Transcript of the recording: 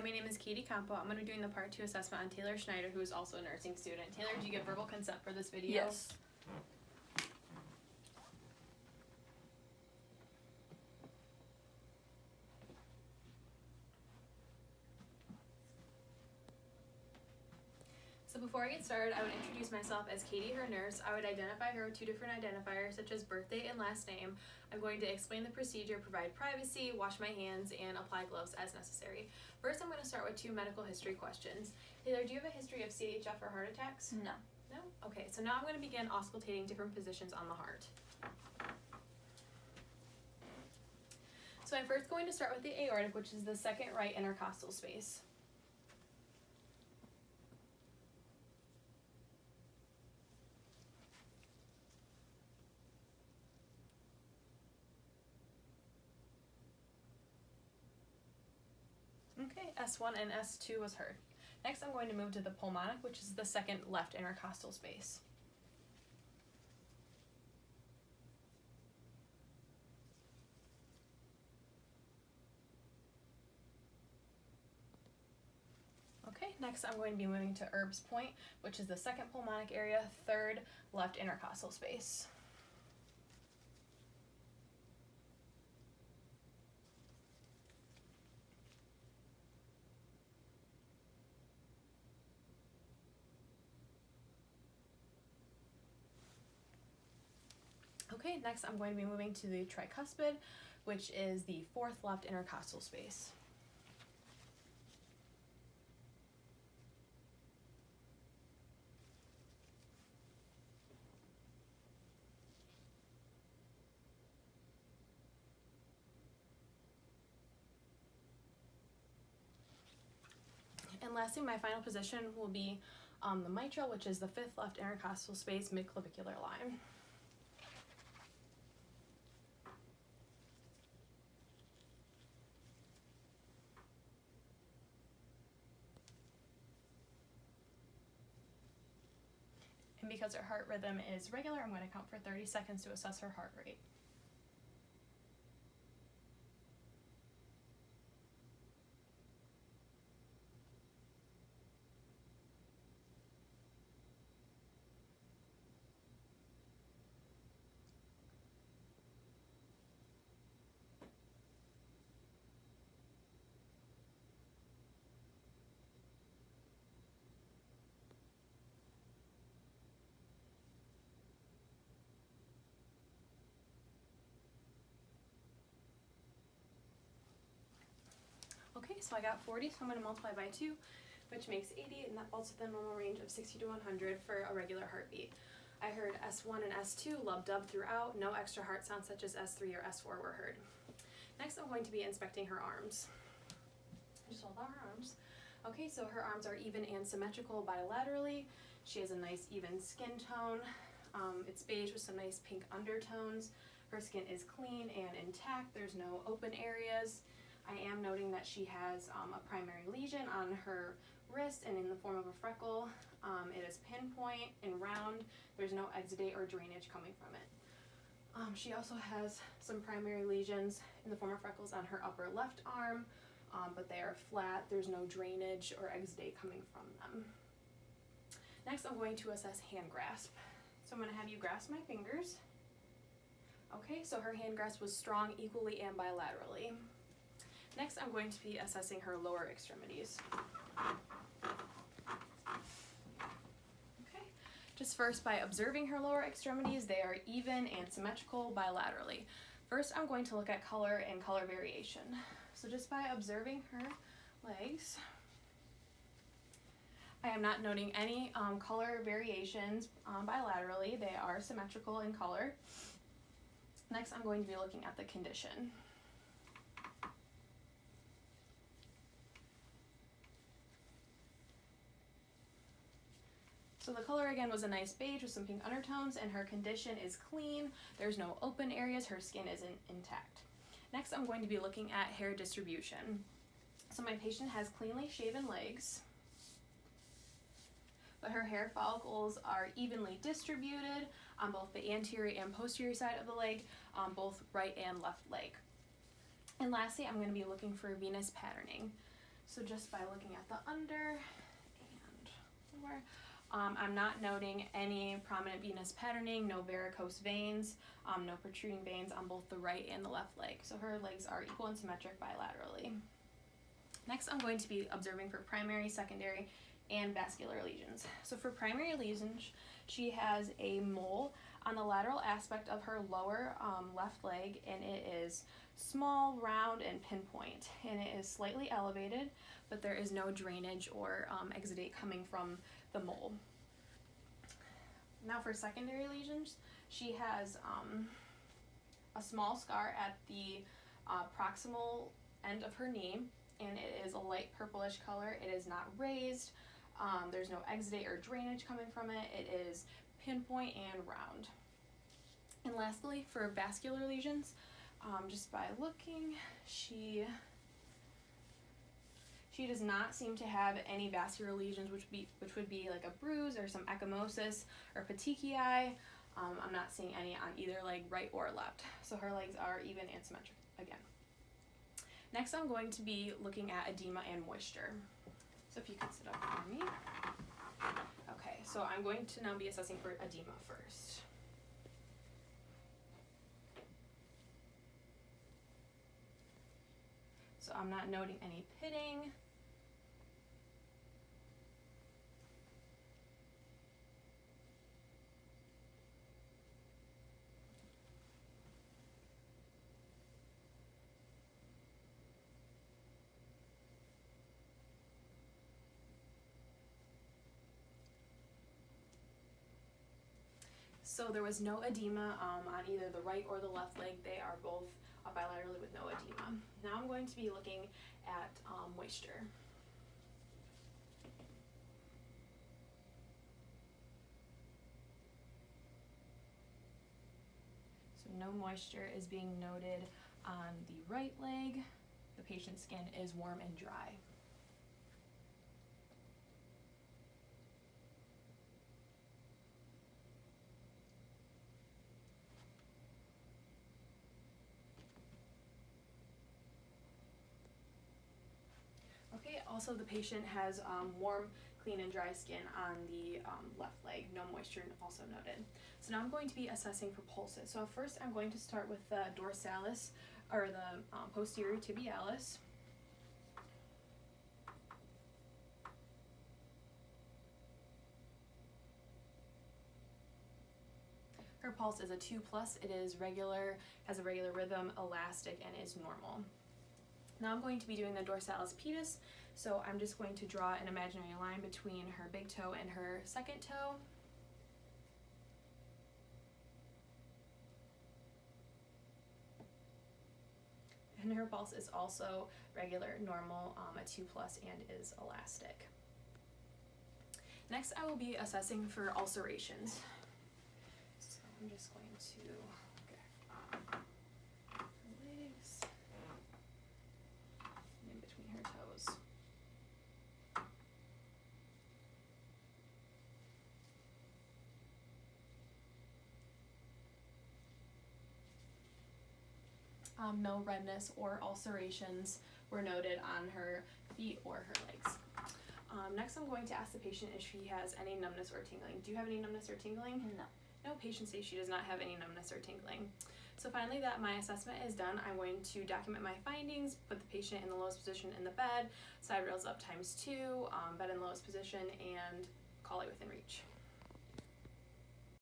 Hi, my name is Katie Campo. I'm going to be doing the Part 2 assessment on Taylor Schneider, who is also a nursing student. Taylor, do you give verbal consent for this video? Yes. So before I get started, I would introduce myself as Katie, her nurse. I would identify her with 2 different identifiers, such as birthday and last name. I'm going to explain the procedure, provide privacy, wash my hands, and apply gloves as necessary. First, I'm going to start with 2 medical history questions. Taylor, do you have a history of CHF or heart attacks? No. No? Okay, so now I'm going to begin auscultating different positions on the heart. So I'm first going to start with the aortic, which is the second right intercostal space. Okay, S1 and S2 was heard. Next, I'm going to move to the pulmonic, which is the second left intercostal space. Okay, next I'm going to be moving to Erb's point, which is the second pulmonic area, third left intercostal space. Okay, next I'm going to be moving to the tricuspid, which is the fourth left intercostal space. And lastly, my final position will be the mitral, which is the fifth left intercostal space, mid-clavicular line. And because her heart rhythm is regular, I'm going to count for 30 seconds to assess her heart rate. Okay, so I got 40, so I'm going to multiply by 2, which makes 80, and that falls within the normal range of 60 to 100 for a regular heartbeat. I heard S1 and S2 lub-dub throughout. No extra heart sounds such as S3 or S4 were heard. Next, I'm going to be inspecting her arms. Just hold out her arms. Okay, so her arms are even and symmetrical bilaterally. She has a nice even skin tone. It's beige with some nice pink undertones. Her skin is clean and intact. There's no open areas. I am noting that she has a primary lesion on her wrist and in the form of a freckle. It is pinpoint and round. There's no exudate or drainage coming from it. She also has some primary lesions in the form of freckles on her upper left arm, but they are flat. There's no drainage or exudate coming from them. Next, I'm going to assess hand grasp. So I'm going to have you grasp my fingers. Okay, so her hand grasp was strong equally and bilaterally. Next, I'm going to be assessing her lower extremities. Okay, just first by observing her lower extremities, they are even and symmetrical bilaterally. First, I'm going to look at color and color variation. So just by observing her legs, I am not noting any color variations bilaterally. They are symmetrical in color. Next, I'm going to be looking at the condition. So the color again was a nice beige with some pink undertones, and her condition is clean. There's no open areas. Her skin is intact. Next, I'm going to be looking at hair distribution. So my patient has cleanly shaven legs, but her hair follicles are evenly distributed on both the anterior and posterior side of the leg, on both right and left leg. And lastly, I'm going to be looking for venous patterning. So just by looking at the under and lower, I'm not noting any prominent venous patterning, no varicose veins, no protruding veins on both the right and the left leg. So her legs are equal and symmetric bilaterally. Next, I'm going to be observing for primary, secondary, and vascular lesions. So for primary lesions, she has a mole on the lateral aspect of her lower left leg, and it is small, round, and pinpoint, and it is slightly elevated, but there is no drainage or exudate coming from the mole. Now for secondary lesions, she has a small scar at the proximal end of her knee, and it is a light purplish color. It is not raised. There's no exudate or drainage coming from it. It is pinpoint and round. And lastly, for vascular lesions, just by looking, she does not seem to have any vascular lesions, which would be like a bruise or some ecchymosis or petechiae. I'm not seeing any on either leg, right or left. So her legs are even and symmetric again. Next, I'm going to be looking at edema and moisture. So if you could sit up for me. Okay, so I'm going to now be assessing for edema first. So I'm not noting any pitting. So there was no edema on either the right or the left leg. They are both bilaterally with no edema. Now I'm going to be looking at moisture. So no moisture is being noted on the right leg. The patient's skin is warm and dry. Okay, also the patient has warm, clean, and dry skin on the left leg, no moisture also noted. So now I'm going to be assessing for pulses. So first I'm going to start with the dorsalis, or the posterior tibialis. Her pulse is a 2+, it is regular, has a regular rhythm, elastic, and is normal. Now I'm going to be doing the dorsalis pedis, so I'm just going to draw an imaginary line between her big toe and her second toe. And her pulse is also regular, normal, a 2+, and is elastic. Next, I will be assessing for ulcerations. So I'm just going to get her legs in between her toes. No redness or ulcerations were noted on her feet or her legs. Next, I'm going to ask the patient if she has any numbness or tingling. Do you have any numbness or tingling? No. No, patient says she does not have any numbness or tingling. So finally, that my assessment is done, I'm going to document my findings, put the patient in the lowest position in the bed, side rails up ×2, bed in lowest position, and collie within reach.